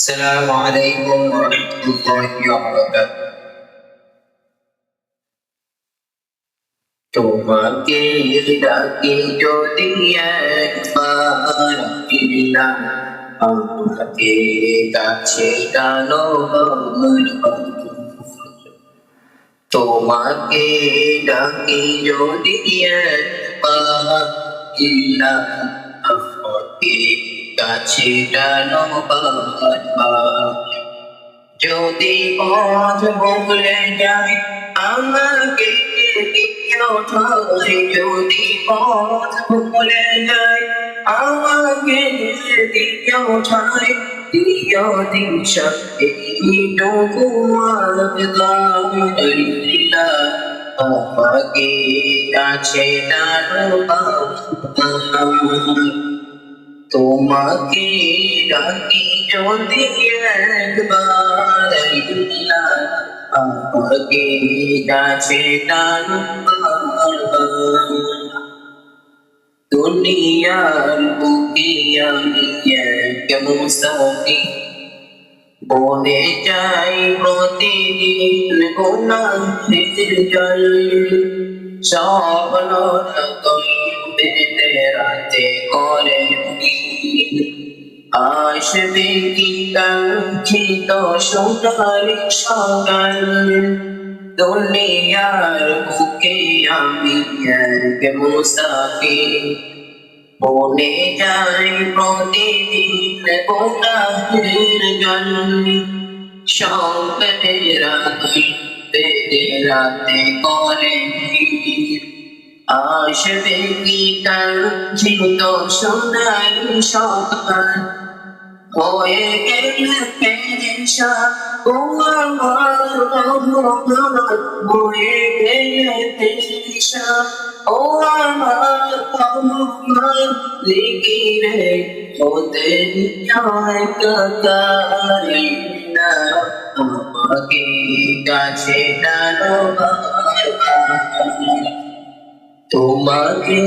السلام عليكم ورحمة الله وبركاته তোমাকে ডাকি যদি একবার ফিরলাম আমাকে কাছে টানো তোমাকে ডাকি যদি একবার ফিরলাম আমাকে কাছে টানো যদি পথ ভুলে যাই আমাকে দিও ঠাই যদি পথ ভুলে যাই আমাকে দিও ঠাই দিও দিশা এইটুকু আল্লাহ আমাকে কাছে টানো তোমাকে ডাকি যদি একবার আমাকে কাছে টানো দুনিয়ার বুকে আমি এক মুসাফির বনে যাই প্রতিদিন গুনাহের জল স্বপ্ন পেতে রাতে করে আসবে কি কাঙ্ক্ষিত সোনালি সকাল দুনিয়ার বুকে আমি এক মুসাফির বনে যাই প্রতিদিন গুনাহের জল স্বপ্নের রাতে করে আসবে কি কাঙ্ক্ষিত সোনালি সকাল হয়ে গেলে পেরেশান ও আমার ভগবান হয়ে গেলে পেরেশান ও আমার ভগবান লিখিরে হতে নিয় কাকারি না আমাকে কাছে টানো তোমাকে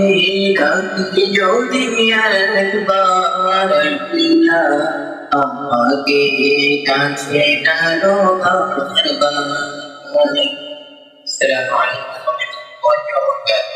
ডাকি যদি একবার আমাকে কাছে টানো আসসালামু আলাইকুম ওয়া রাহমাতুল্লাহি ওয়া বারাকাতুহু